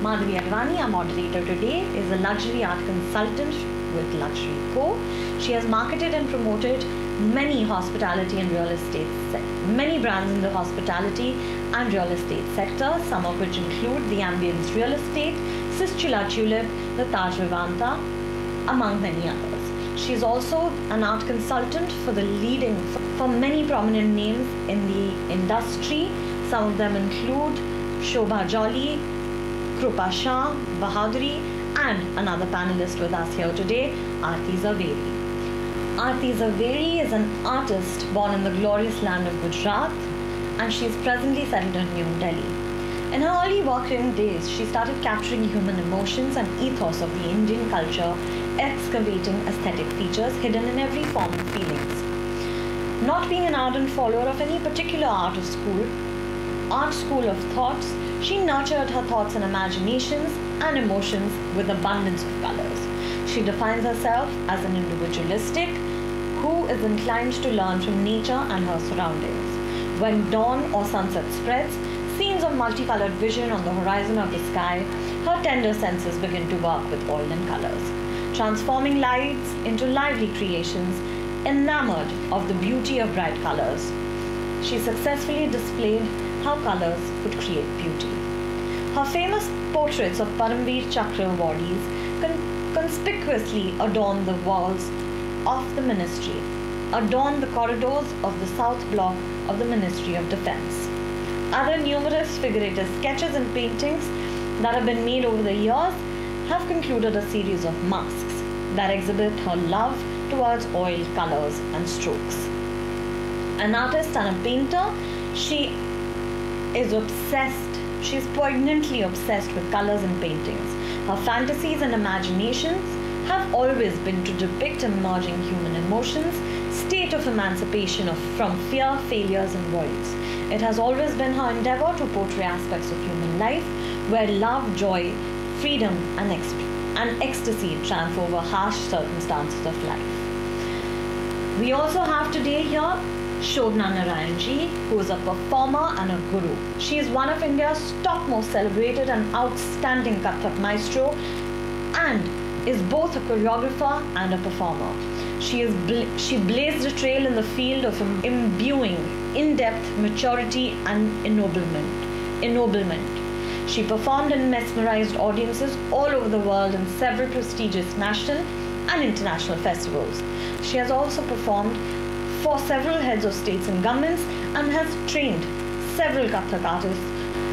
Madhavi Advani, our moderator today, is a luxury art consultant with Luxury Co. She has marketed and promoted many hospitality and real estate many brands in the hospitality and real estate sector, some of which include the Ambience Real Estate, Sistula Tulip, the Taj Vivanta, among many others. She is also an art consultant for many prominent names in the industry. Some of them include Shobha Jolly, Krupa Shah, Bahaduri, and another panelist with us here today, Aarti Zaveri. Aarti Zaveri is an artist born in the glorious land of Gujarat, and she is presently settled in New Delhi. In her early working days, she started capturing human emotions and ethos of the Indian culture, excavating aesthetic features hidden in every form of feelings. Not being an ardent follower of any particular art school of thoughts, she nurtured her thoughts and imaginations and emotions with abundance of colors. She defines herself as an individualistic who is inclined to learn from nature and her surroundings. When dawn or sunset spreads, scenes of multicolored vision on the horizon of the sky, her tender senses begin to work with oil and colors, transforming lights into lively creations, enamored of the beauty of bright colors. She successfully displayed how colors could create beauty. Her famous portraits of Paramveer Chakra awardees conspicuously adorn the walls of the ministry, adorn the corridors of the South Block of the Ministry of Defence. Other numerous figurative sketches and paintings that have been made over the years have concluded a series of masks that exhibit her love towards oil, colors and strokes. An artist and a painter, she is poignantly obsessed with colors and paintings. Her fantasies and imaginations have always been to depict emerging human emotions, state of emancipation from fear, failures and voids. It has always been her endeavor to portray aspects of human life where love, joy, freedom and ecstasy triumph over harsh circumstances of life. We also have today here Shobna Narayan Ji, who is a performer and a guru. She is one of India's top most celebrated and outstanding Kathak maestro and is both a choreographer and a performer. She blazed a trail in the field of imbuing in-depth maturity and ennoblement. She performed and mesmerized audiences all over the world in several prestigious national and international festivals. She has also performed for several heads of states and governments and has trained several Kathak artists.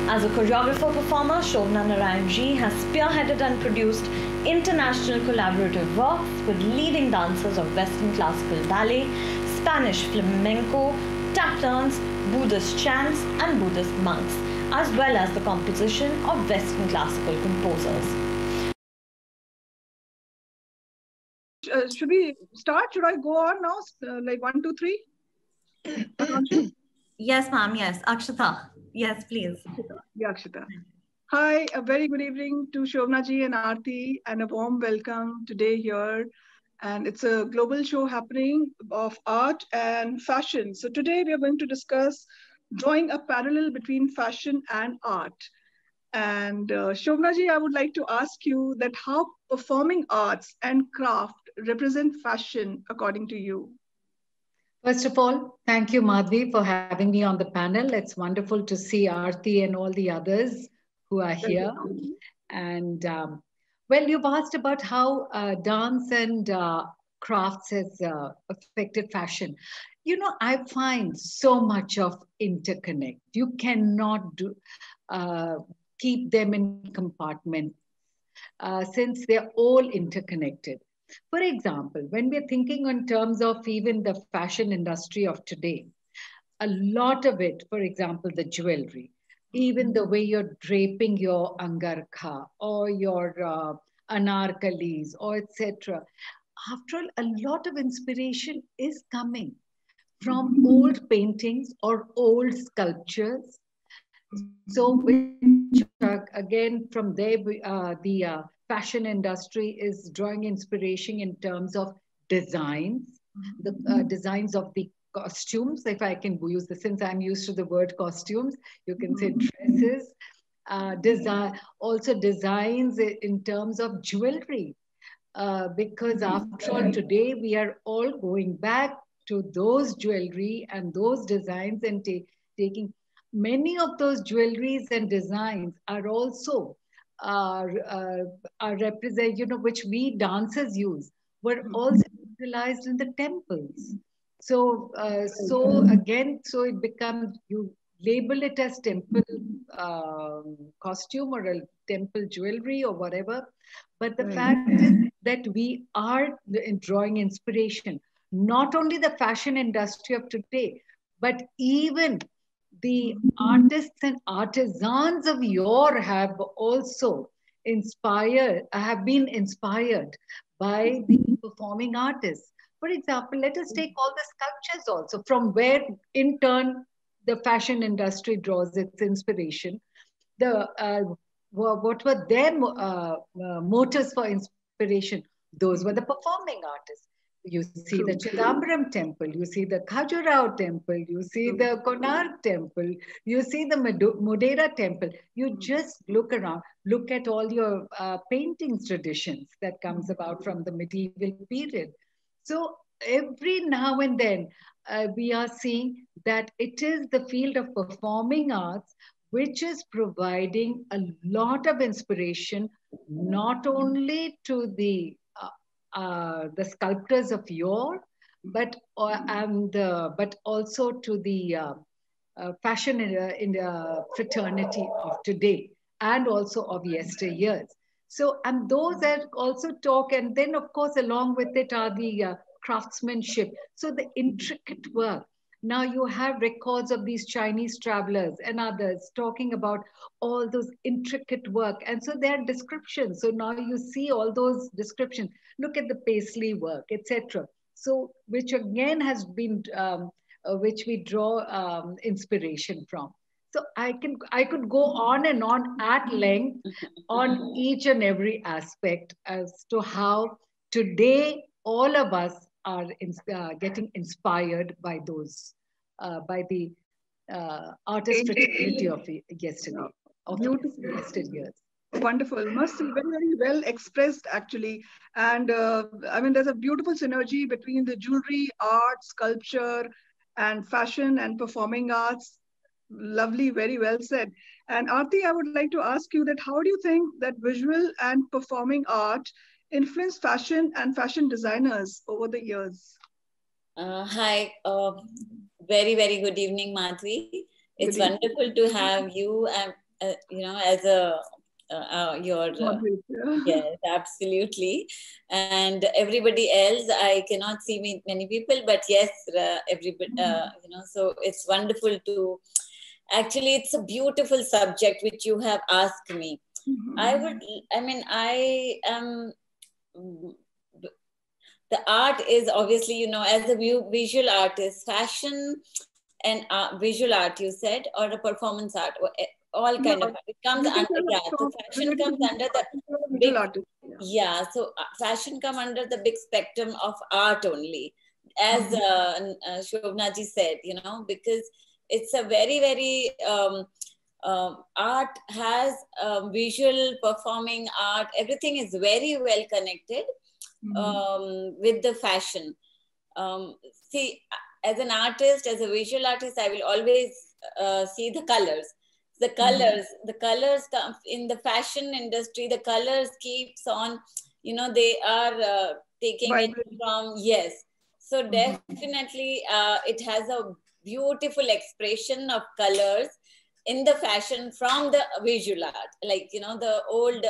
As a choreographer performer, Shobna Narayan Ji has spearheaded and produced international collaborative works with leading dancers of Western classical ballet, Spanish flamenco, tap dance, Buddhist chants and Buddhist monks, as well as the composition of Western classical composers. Should we start? Should I go on now? Like 1, 2, 3? Yes, ma'am. Yes. Akshita. Yes, please. Yeah, Akshita. Hi, a very good evening to Shobna Ji and Aarti and a warm welcome today here. And it's a global show happening of art and fashion. So today we are going to discuss drawing a parallel between fashion and art. And Shobna Ji, I would like to ask you that how performing arts and craft represent fashion according to you? First of all, thank you, Madhvi, for having me on the panel. It's wonderful to see Aarti and all the others who are here. And well, you've asked about how dance and crafts has affected fashion. You know, I find so much of interconnect. You cannot keep them in compartments since they're all interconnected. For example, when we're thinking in terms of even the fashion industry of today, a lot of it, for example, the jewelry, even the way you're draping your angarkha or your anarkalis or etc. After all, a lot of inspiration is coming from old paintings or old sculptures. So which again, from there, the fashion industry is drawing inspiration in terms of designs, the designs of the costumes, if I can use this, since I'm used to the word costumes, you can say dresses, also designs in terms of jewelry. Because after all, today we are all going back to those jewelry and those designs and taking many of those jewelries and designs are also are represent, which we dancers use, were also utilized in the temples. So, so it becomes, you label it as temple costume or a temple jewelry or whatever. But the fact is that we are drawing inspiration, not only the fashion industry of today, but even the artists and artisans of yore have also have been inspired by the performing artists. For example, let us take all the sculptures also, from where in turn the fashion industry draws its inspiration. What were their motives for inspiration? Those were the performing artists. You see the Chidambaram temple, you see the Khajuraho temple, you see the Konark temple, you see the Modera temple. You just look around, look at all your paintings traditions that comes about from the medieval period. So every now and then we are seeing that it is the field of performing arts which is providing a lot of inspiration, not only to the sculptors of yore, but also to the fashion in the fraternity of today and also of yesteryears. So, and those are also talk, and then of course along with it are the craftsmanship. So the intricate work. Now you have records of these Chinese travelers and others talking about all those intricate work. And so there are descriptions. So now you see all those descriptions. Look at the paisley work, etc. So which again has been, which we draw inspiration from. So I could go on and on at length on each and every aspect as to how today all of us are getting inspired by those, by the artist fraternity of yesterday, of yesteryears. Wonderful. Must be very, very well expressed, actually. And I mean, there's a beautiful synergy between the jewelry, art, sculpture, and fashion and performing arts. Lovely, very well said. And Aarti, I would like to ask you that how do you think that visual and performing art influence fashion and fashion designers over the years? Hi, very, very good evening, Madhvi. It's wonderful to have you, as a yes, absolutely. And everybody else, I cannot see many people, but yes, everybody, so it's wonderful to, actually, it's a beautiful subject which you have asked me. I am, the art is obviously, as a visual artist, fashion and visual art, you said, or a performance art, all kind of, it comes under, so fashion comes under the big, so fashion come under the big spectrum of art only, as Shobna ji said, because it's a very, very, art has visual, performing art, everything is very well connected with the fashion. See, as an artist, as a visual artist, I will always see the colors. The colors come in the fashion industry, the colors keeps on, they are taking it from, yes. So definitely it has a beautiful expression of colors in the fashion from the visual art, like, the old,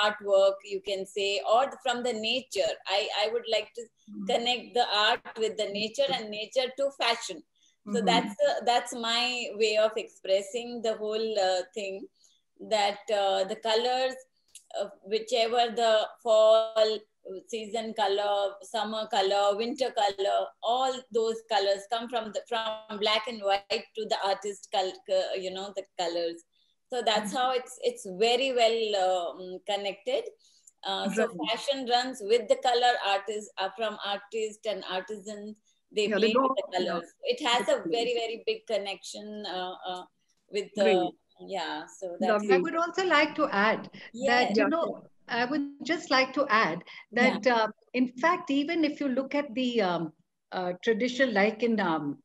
artwork, you can say, or from the nature. I would like to connect the art with the nature and nature to fashion. So that's my way of expressing the whole thing, that the colors, whichever the fall season color, summer color, winter color, all those colors come from black and white to the artist color, the colors. So that's how it's very well connected. So fashion runs with the color, artists from artists and artisans. They play with the colors. It has a very, very big connection with the Yeah, so Lovely. I would also like to add that, yeah, I would just like to add that, in fact, even if you look at the tradition, like in our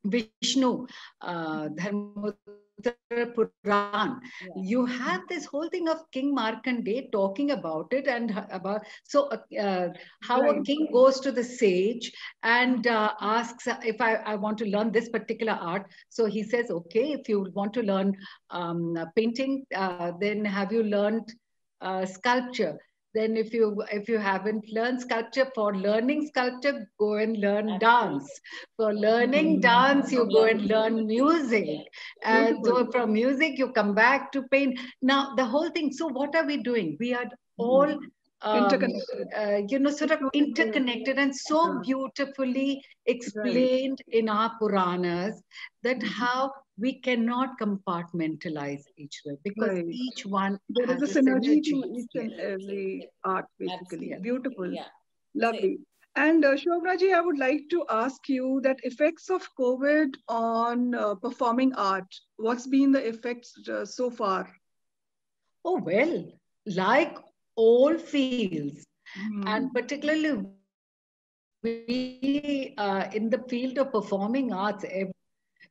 Vishnu Dharmottara Puran, you have this whole thing of King Markandeya talking about it, and about how a Right. king goes to the sage and asks, if I want to learn this particular art. So he says, okay, if you want to learn painting, then have you learned sculpture? Then if you haven't learned sculpture, for learning sculpture, go and learn dance. For learning dance, you go and learn music. And Beautiful. so from music, you come back to paint. Now, the whole thing. So what are we doing? We are all Interconnected. sort of It's all interconnected, and so beautifully Right. explained in our Puranas that how we cannot compartmentalize each way, because Right. each one There is has a a synergy synergy. to each and Yes. every art, basically. absolutely. Beautiful. Yeah. Lovely. And Shobhraji, I would like to ask you that effects of COVID on performing art. What's been the effects so far? Oh, well, like all fields, and Hmm. particularly we in the field of performing arts.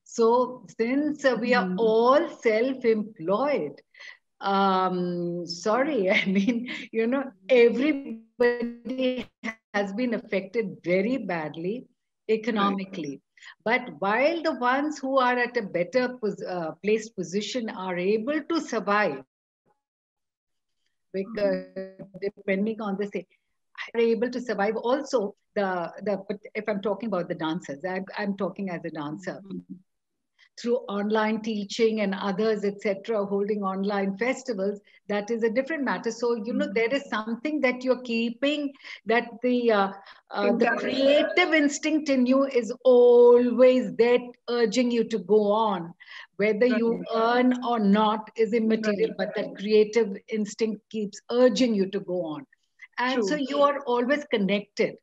So since we are Hmm. all self-employed, sorry, I mean, everybody has been affected very badly Right. economically. But while the ones who are at a better placed position are able to survive, because depending on the say, are able to survive. Also, but if I'm talking about the dancers, I'm talking as a dancer, through online teaching and others, etc., holding online festivals, that is a different matter. So there is something that you're keeping, that the Intact. creative instinct in you is always there, urging you to go on. Whether you Right. earn or not is immaterial, Right. but that creative instinct keeps urging you to go on, and so True. you are always connected.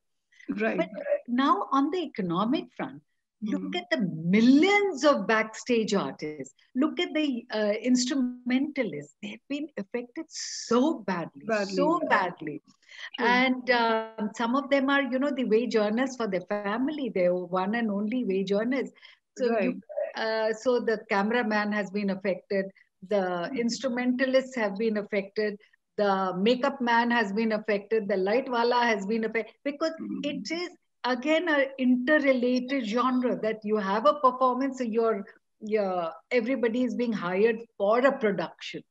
Right. But now, on the economic front, look Hmm. at the millions of backstage artists. Look at the instrumentalists. They've been affected so Badly. badly. True. And some of them are, the wage earners for their family. They're one and only wage earners. Right. So the cameraman has been affected. The instrumentalists have been affected. The makeup man has been affected. The light wala has been affected, because it Hmm. is again an interrelated genre, that you have a performance, so everybody is being hired for a production.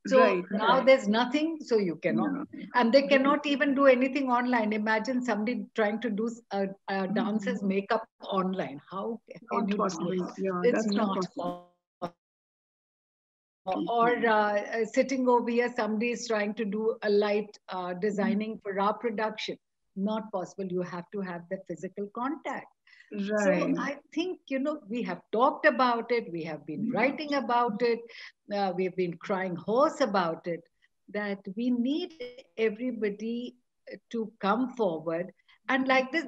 So Right. now there's nothing, so you cannot, Yeah. and they Right. cannot even do anything online. Imagine somebody trying to do a Hmm. dancer's makeup online. How can Not you do it? possible. Yeah, It's that's not not possible. or sitting over here, somebody is trying to do a light designing for our production. Not possible. You have to have the physical contact. So Right. I think, we have talked about it, we have been writing about it, we've been crying hoarse about it, that we need everybody to come forward. And like this,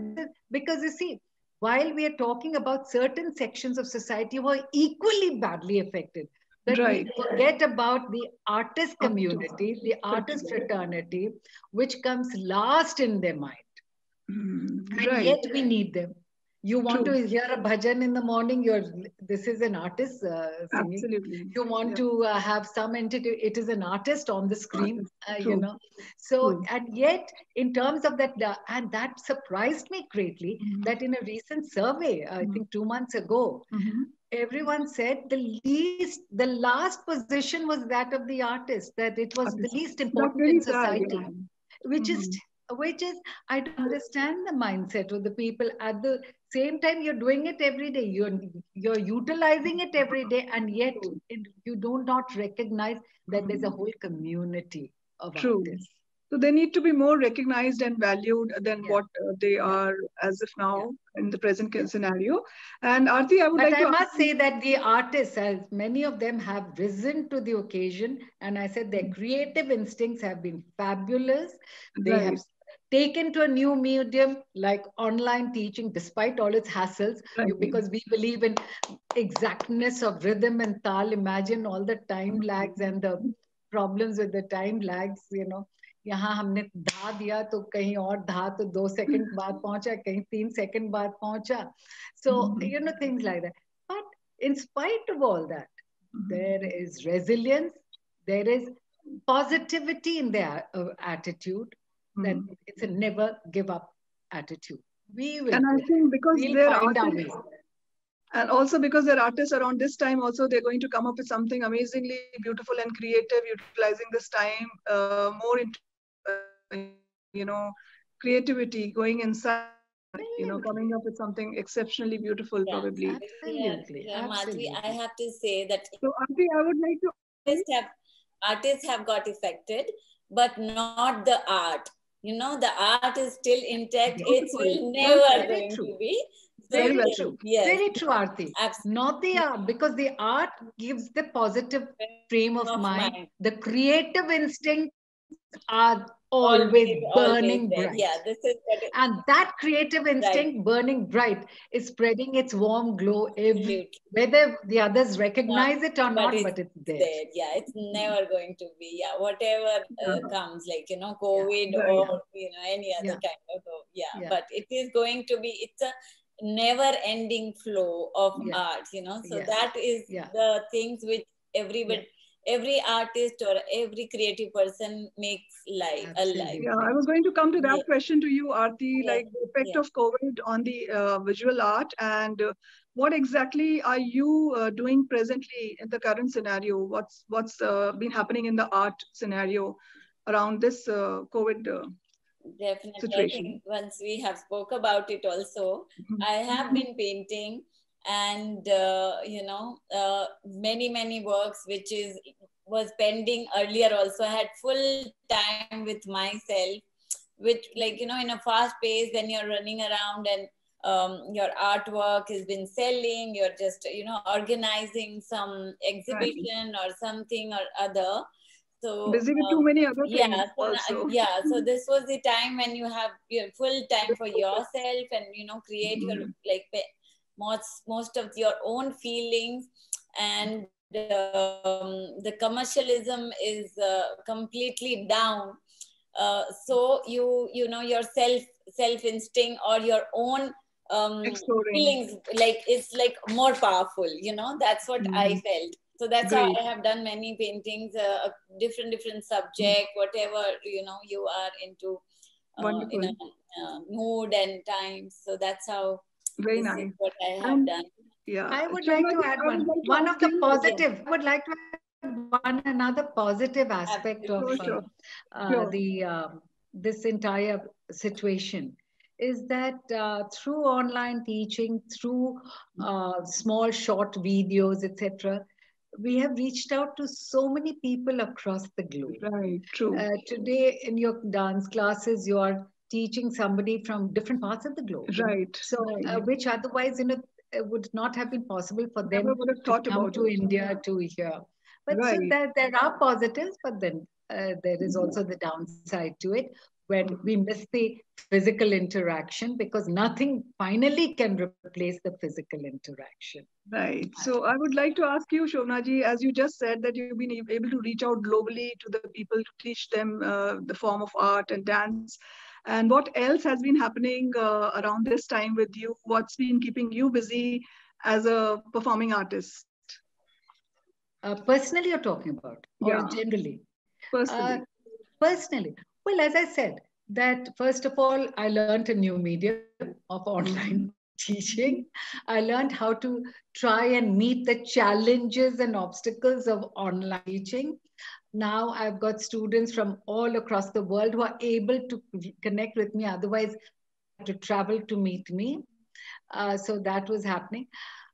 because you see, while we are talking about certain sections of society who are equally badly affected, but we Right. forget about the artist Artist. community, the artist Particular. fraternity, which comes last in their mind. And Right. yet we need them. You want True. to hear a bhajan in the morning, this is an artist singing. Absolutely. You want Yeah. to have some entity, it is an artist on the screen, Artist. True. So, True. and yet, in terms of that, and that surprised me greatly, that in a recent survey, I think 2 months ago, Mm-hmm. everyone said the last position was that of the artist, that it was the Artist. least That's important in very sad. society, Yeah. which is Mm-hmm. which is I don't understand the mindset of the people. At the same time, you're doing it every day, you're utilizing it every day, and yet True. you do not recognize that there's a Mhm. whole community of True. artists. So they need to be more recognized and valued than Yeah, what they yeah, are as of yeah, now in the present yeah. scenario. And Aarti, I would But like I to ask must you. say that the artists, as many of them have risen to the occasion, and I said their creative instincts have been fabulous. They have Right. taken to a new medium like online teaching, despite all its hassles, because we believe in exactness of rhythm and tal. Imagine all the time lags and the problems with the time lags, यहाँ हमने धा दिया तो कहीं और धा तो 2 second बाद पहुंचा, कहीं 3 सेकंड बाद पहुंचा. So, things like that. But in spite of all that, there is resilience, there is positivity in their attitude, that it's a never give up attitude. We will, and I think because we'll find our way. And also because they're artists, around this time also they're going to come up with something amazingly beautiful and creative, utilizing this time more into, creativity, going inside, coming up with something exceptionally beautiful, probably. Absolutely. Madhuri, I have to say that. So, Auntie, I would like to. Artists have got affected, but not the art. The art is still intact. It will never going to be. Very true. Yes. Very true, Aarti. Absolutely. Not the art, because the art gives the positive frame of mind. The creative instincts are always burning bright. Yeah, this is and that creative instinct burning bright is spreading its warm glow every, whether the others recognize it or not, but it's there. Yeah, it's never going to be. Yeah, whatever comes, like COVID or any other kind of but it is going to be. It's a never-ending flow of art. So that is the things which everybody. Every artist or every creative person makes life alive. Yeah, I was going to come to that question to you, Aarti, like the effect of COVID on the visual art, and what exactly are you doing presently in the current scenario? What's been happening in the art scenario around this COVID Definitely, situation? I think once we have spoke about it also, I have been painting. And many works which was pending earlier also. I had full time with myself, which in a fast pace, when you're running around and your artwork has been selling, you're just organizing some exhibition or something or other. So busy with too many other things. So this was the time when you have your full time for yourself and create your most of your own feelings, and the commercialism is completely down. So your self instinct or your own feelings, it's more powerful. That's what I felt. So that's how I have done many paintings, different subject, whatever you are into, mood and time. So that's how. Very this nice. Is what I have done. Yeah, I would like to add one of the positive. I would like to add another positive aspect of this entire situation is that through online teaching, through small short videos, etc., we have reached out to so many people across the globe. Right, true. Today in your dance classes, you are teaching somebody from different parts of the globe. Right. So, which otherwise, would not have been possible for them to come to India to hear. But so there are positives, but then there is also the downside to it, where we miss the physical interaction, because nothing finally can replace the physical interaction. Right. So I would like to ask you, Shobna ji, as you just said that you've been able to reach out globally to the people to teach them the form of art and dance. And what else has been happening around this time with you? What's been keeping you busy as a performing artist? Personally, you're talking about, or generally? Personally. Well, as I said, that first of all, I learned a new medium of online teaching. I learned how to try and meet the challenges and obstacles of online teaching. Now I've got students from all across the world who are able to connect with me. Otherwise, to travel to meet me. So that was happening.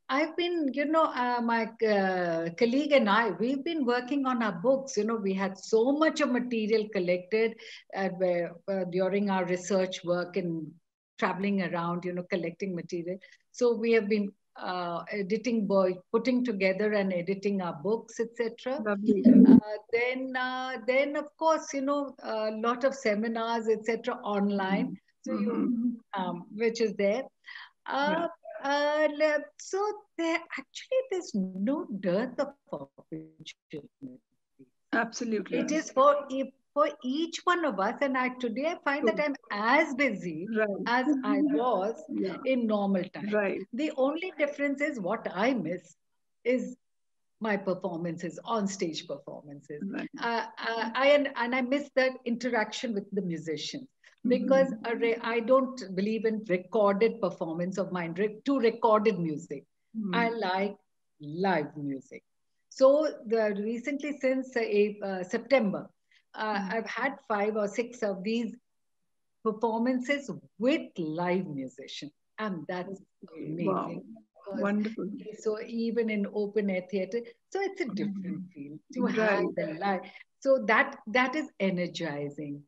I've been, my colleague and I, we've been working on our books. We had so much of material collected during our research work and traveling around, collecting material. So we have been editing boy, putting together and editing our books, etc. Lovely. Then of course, you know, a lot of seminars, etc. online. So which is there. So there's no dearth of opportunity. Absolutely. It is for each one of us, and today I find that I'm as busy as I was in normal time. Right. The only difference is what I miss is my performances, on stage performances. Right. I miss that interaction with the musicians, because I don't believe in recorded performance of mine, to recorded music. I like live music. So recently, since September, I've had 5 or 6 of these performances with live musicians, and that's amazing. Wow. Wonderful. So even in open air theater, so it's a different feel to have the live. So that is energizing.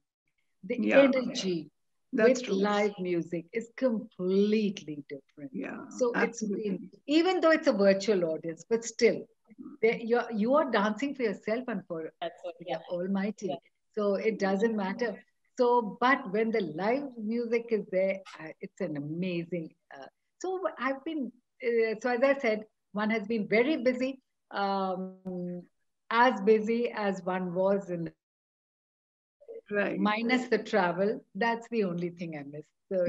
The energy with live music is completely different. So absolutely. It's even though it's a virtual audience, but still, you are dancing for yourself and for the Almighty. So it doesn't matter. So, but when the live music is there, it's an amazing. So I've been. So as I said, one has been very busy, as busy as one was in. Minus the travel, that's the only thing I miss. So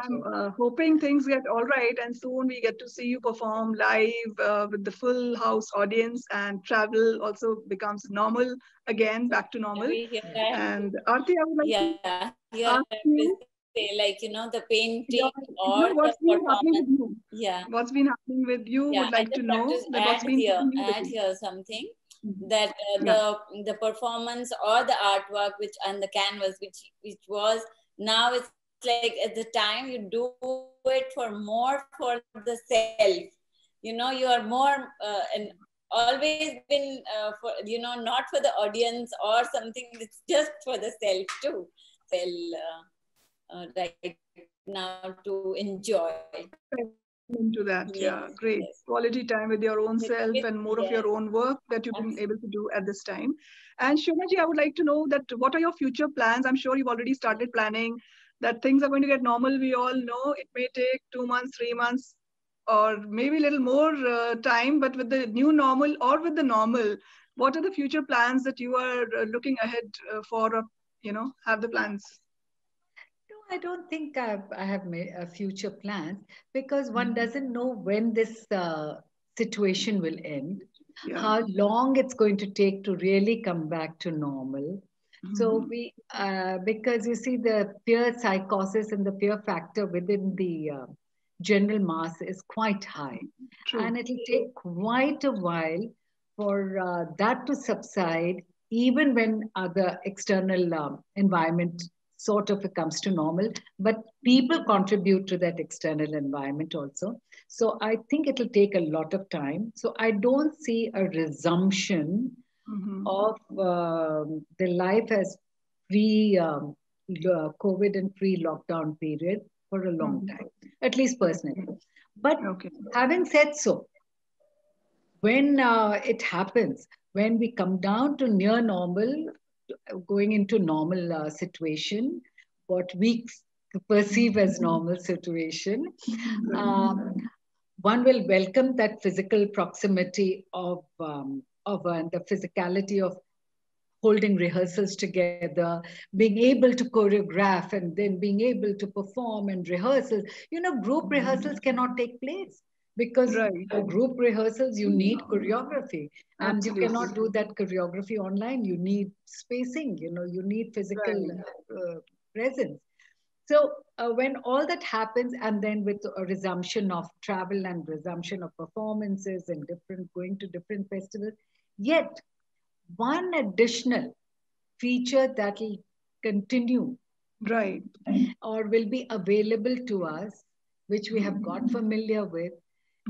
I'm hoping things get all right, and soon we get to see you perform live with the full house audience, and travel also becomes normal again, back to normal. And Aarti, I would like to ask you, like, you know, the painting or what's the been happening with you? Yeah. What's been happening with you? Would like to know that what's been add here something. That the performance or the artwork and the canvas which was, now it's like at the time you do it more for the self, you know, you are more and always been for, you know, not for the audience or something, it's just for the self too. Right now to enjoy. Into that. Great. Quality time with your own self and more of your own work that you've been able to do at this time. And Shobna ji, I would like to know that what are your future plans? I'm sure you've already started planning that things are going to get normal. We all know it may take 2 months, 3 months, or maybe a little more time, but with the new normal or with the normal, what are the future plans that you are looking ahead for, you know, have the plans? I don't think I have made future plans, because one doesn't know when this situation will end, how long it's going to take to really come back to normal. So because you see, the fear psychosis and the fear factor within the general mass is quite high. And it'll take quite a while for that to subside, even when the external environment sort of comes to normal, but people contribute to that external environment also. So I think it'll take a lot of time. So I don't see a resumption of the life as pre-COVID and pre-lockdown period for a long time, at least personally. But having said so, when it happens, when we come down to near normal, going into normal situation, what we perceive as normal situation, one will welcome that physical proximity of the physicality of holding rehearsals together, being able to choreograph, and then being able to perform and rehearsals. You know, group rehearsals cannot take place, because for group rehearsals, you need choreography. And you cannot do that choreography online. You need spacing, you know, you need physical presence. So when all that happens, and then with a resumption of travel and resumption of performances and going to different festivals, yet one additional feature that will continue or will be available to us, which we have got familiar with,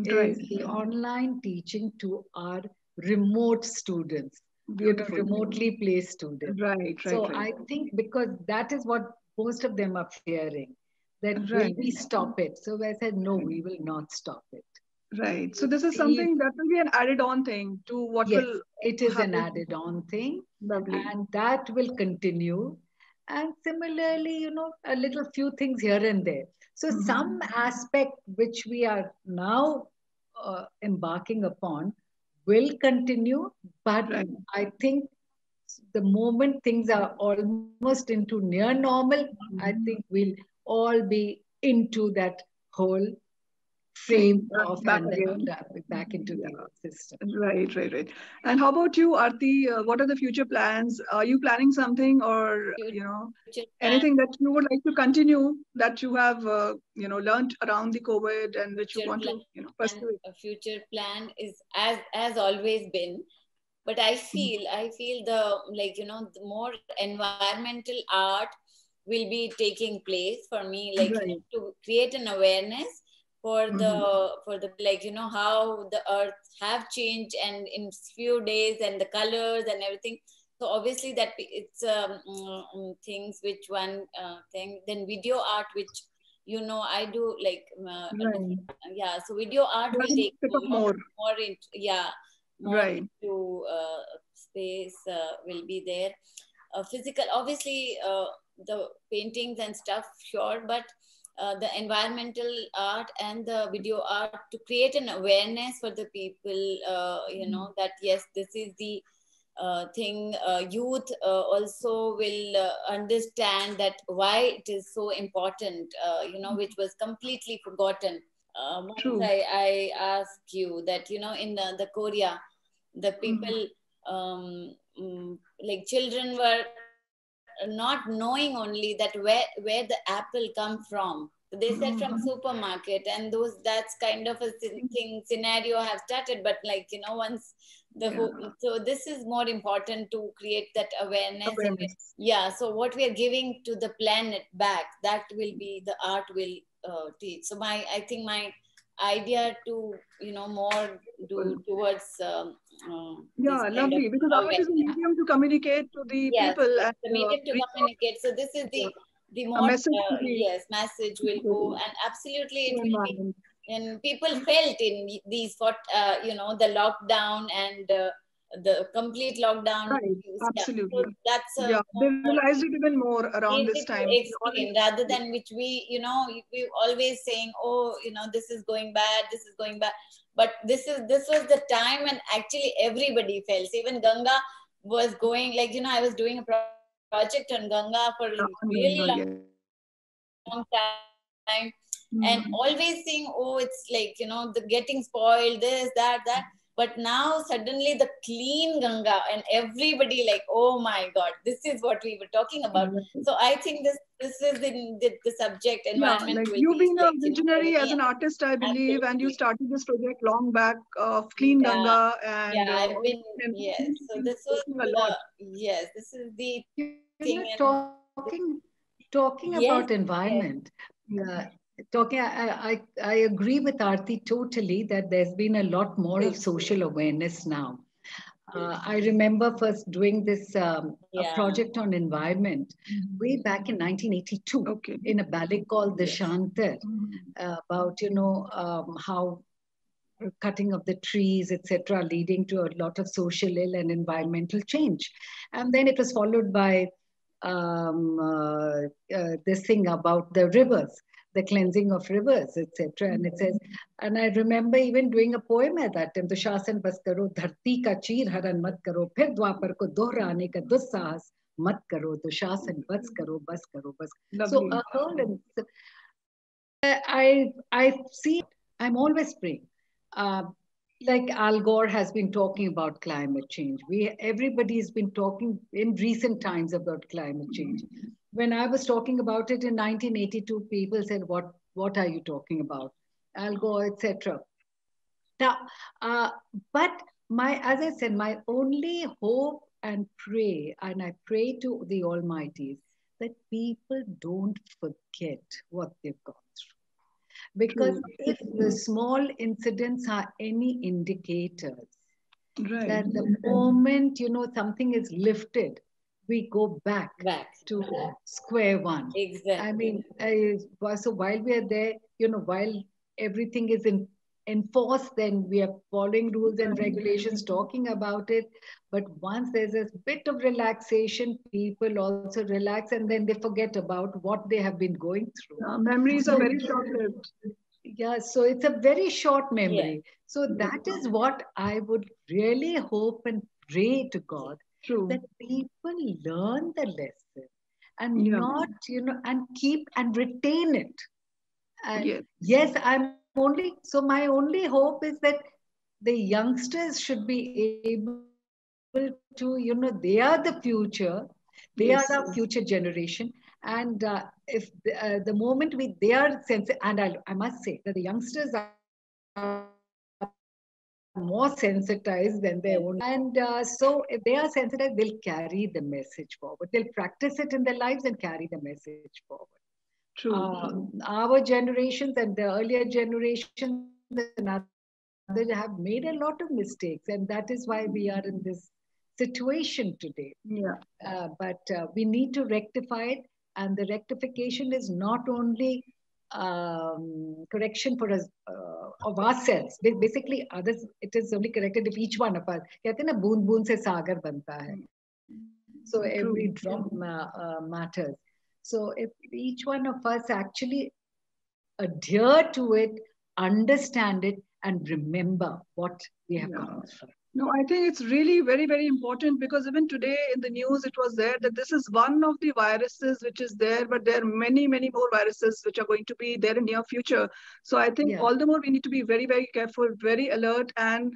is the online teaching to our remote students, remotely placed students. So I think, because that is what most of them are fearing, that will we stop it? So I said, no, we will not stop it. Right. So this is something that will be an added on thing to what Yes, will it is happen. an added on thing. Lovely. And that will continue. And similarly, you know, a little few things here and there. So some aspect which we are now embarking upon will continue, but Right. I think the moment things are almost into near normal, I think we'll all be into that whole frame of Back and again. back into Yeah. the system. Right. And how about you, Aarti? What are the future plans? Are you planning something, or Future plan. anything that you would like to continue that you have learned around the COVID and which you want to pursue it? A future plan is as always been, but I feel the more environmental art will be taking place for me, Right. to create an awareness for the how the earth have changed and in few days, and the colors and everything. So obviously that it's things which one thing. Then video art, which I do Right. yeah. So video art That will will take pick up more. more into, yeah, more Right. into space will be there. Physical, obviously, the paintings and stuff, sure, but the environmental art and the video art to create an awareness for the people, that yes, this is the thing. Youth also will understand that why it is so important, which was completely forgotten. Once True. I ask you that, in the Korea, the people, like children were not knowing only that where the apple come from. They said from supermarket, and that's kind of a thing scenario have started. But once so this is more important to create that awareness. Awareness. Yeah, so what we are giving to the planet back, that will be the art will teach. So I think my idea to more do towards Yeah, lovely. Because art is a medium to communicate to the yes, people and the medium to communicate. So this is the a more message to the yes, message will go, and absolutely it will be. environment. And people felt in these the lockdown and the complete lockdown. Right. Yeah, Absolutely. so that's Yeah, they realized it even more around this easy to time. explain, rather than which we always saying, oh, this is going bad, this is going bad. But this was the time when actually everybody felt. Even Ganga was going, I was doing a project on Ganga for a really long time, and always saying, oh, it's the getting spoiled, this, that. But now suddenly the clean Ganga, and everybody oh my God, this is what we were talking about. So I think this is the subject, environment will you've be been a visionary as an artist, I believe, and you started this project long back of Clean Ganga, and I've been, yes. So this was yes, this is the thing. Talking about environment. I agree with Aarti totally that there's been a lot more of social awareness now. I remember first doing this a project on environment way back in 1982 in a ballet called Deshantar, about how cutting of the trees, etc., leading to a lot of social ill and environmental change. And then it was followed by this thing about the rivers, the cleansing of rivers, etc. And it says, and I remember even doing a poem at that time, Dushasan bas karo, dharti ka cheer haran mat karo, phir dwapar ko dohrane ka dussahas mat karo, Dushasan bas karo, bas karo, bas. So a whole, I see, I'm always praying. Like Al Gore has been talking about climate change. Everybody has been talking in recent times about climate change. When I was talking about it in 1982, people said, "What are you talking about, Al Gore, etc." Now, but as I said, my only hope and I pray to the Almighty, that people don't forget what they've gone through. Because if the small incidents are any indicators, that the moment something is lifted, we go back to square one. Exactly. I mean, so while we are there, while everything is in enforce, then we are following rules and regulations, talking about it. But once there's a bit of relaxation, people also relax and then they forget about what they have been going through. Memories are very short-lived. Yeah, so it's a very short memory. Yeah. So that is what I would really hope and pray to God. True. That people learn the lesson and not, and keep and retain it. And yes, I'm only, so my only hope is that the youngsters should be able to, they are the future, they are the future generation. And if the moment they are sensitive, and I must say that the youngsters are more sensitized than their own. And so if they are sensitized, they'll carry the message forward. They'll practice it in their lives and carry the message forward. True. Our generations and the earlier generations and others have made a lot of mistakes, and that is why we are in this situation today. But we need to rectify it, and the rectification is not only correction for us of ourselves. Basically, others, it is only corrected if each one of us. कहते हैं ना, बूंद बूंद से सागर बनता है. So every drop matters. So if each one of us actually adhere to it, understand it, and remember what we have gone through. No, I think it's really very, very important, because even today in the news, it was there that this is one of the viruses which is there, but there are many, many more viruses which are going to be there in near future. So I think all the more we need to be very, very careful, very alert, and,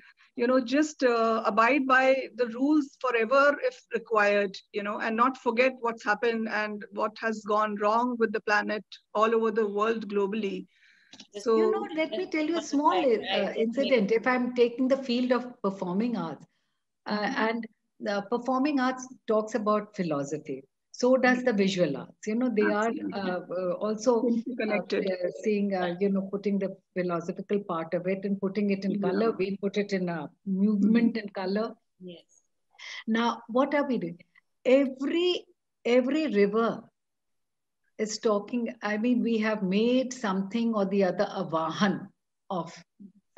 just abide by the rules forever if required, and not forget what's happened and what has gone wrong with the planet all over the world globally. So, let me tell you a small incident. If I'm taking the field of performing arts, and the performing arts talks about philosophy, so does the visual arts. They are also connected, seeing, putting the philosophical part of it and putting it in color. We put it in a movement and color. Yes. Now, what are we doing? Every river is talking, I mean, we have made something or the other a vahan of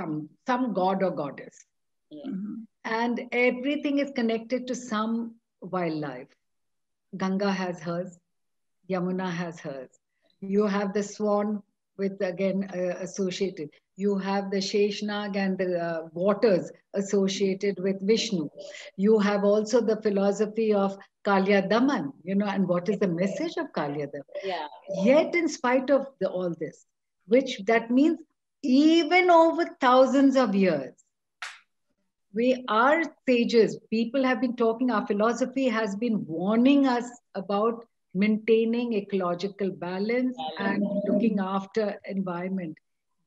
some god or goddess. And everything is connected to some wildlife. Ganga has hers, Yamuna has hers. You have the swan with, again, associated. You have the Sheshnag and the waters associated with Vishnu. You have also the philosophy of Kalya Daman, and what is the message of Kalya Daman? Yeah. Yet, in spite of all this, that means even over thousands of years, we are sages. People have been talking, our philosophy has been warning us about maintaining ecological balance and looking after environment.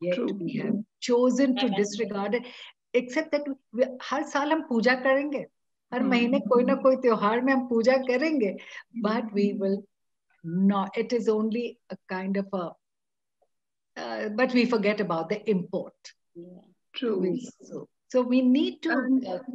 Yet we have chosen to disregard it, except that हर साल हम पूजा करेंगे, हर महीने कोई ना कोई त्योहार में हम पूजा करेंगे, but we will not. It is only a kind of but we forget about the import. True. So we need to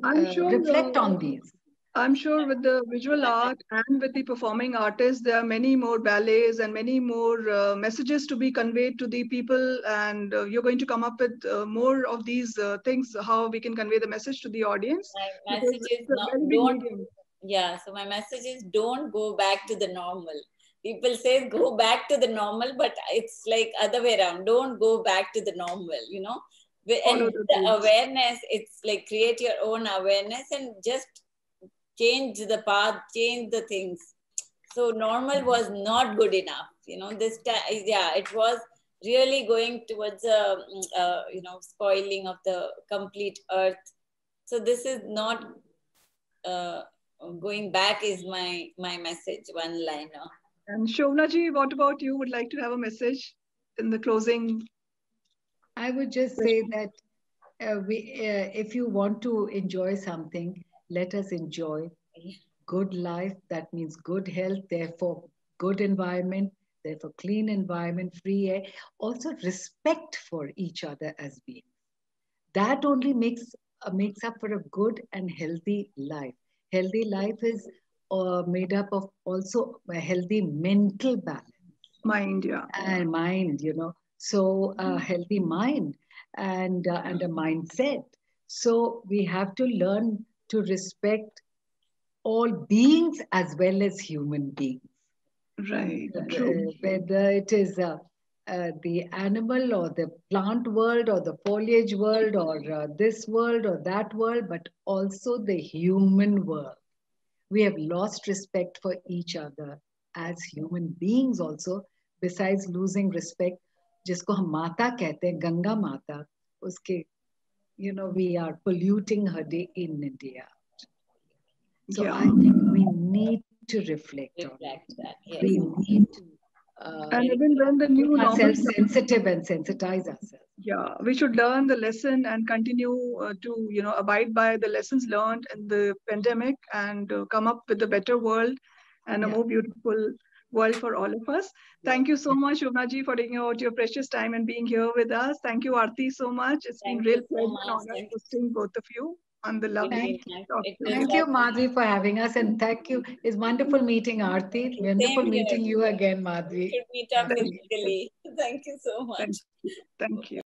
reflect on these. I'm sure with the visual art and with the performing artists, there are many more ballets and many more messages to be conveyed to the people. And you're going to come up with more of these things, how we can convey the message to the audience. My message is so my message is don't go back to the normal. People say go back to the normal, but it's like other way around. Don't go back to the normal, And the awareness, it's like create your own awareness and just change the path, change the things. So normal was not good enough. This time, it was really going towards spoiling of the complete earth. So this is not going back is my message, one liner. And Shobna ji, what about you? Would like to have a message in the closing? I would just say that if you want to enjoy something, let us enjoy good life. That means good health, therefore good environment, therefore clean environment, free air. Also respect for each other as beings. That only makes up for a good and healthy life. Healthy life is made up of also a healthy mental balance. Mind, yeah. And mind, So a healthy mind. and a mindset. So we have to learn to respect all beings as well as human beings. Right. True. Whether it is the animal or the plant world or the foliage world or this world or that world, but also the human world. We have lost respect for each other as human beings also, besides losing respect, जिसको हम माता कहते हैं, गंगा माता, उसके, we are polluting her day in India. So I think we need to reflect on that. Yes. We need to and even when the new make ourselves sensitive and sensitize ourselves. Yeah, we should learn the lesson and continue to abide by the lessons learned in the pandemic and come up with a better world and a more beautiful world for all of us. Thank you so much, Shobna ji, for taking out your precious time and being here with us. Thank you, Aarti, so much. It's been real pleasure and honor hosting both of you on the lovely. Thank you, Madhvi, for having us, and thank you. It's wonderful meeting Aarti. Wonderful meeting you again, Madhvi. Should meet up physically. Thank you so much. Thank you.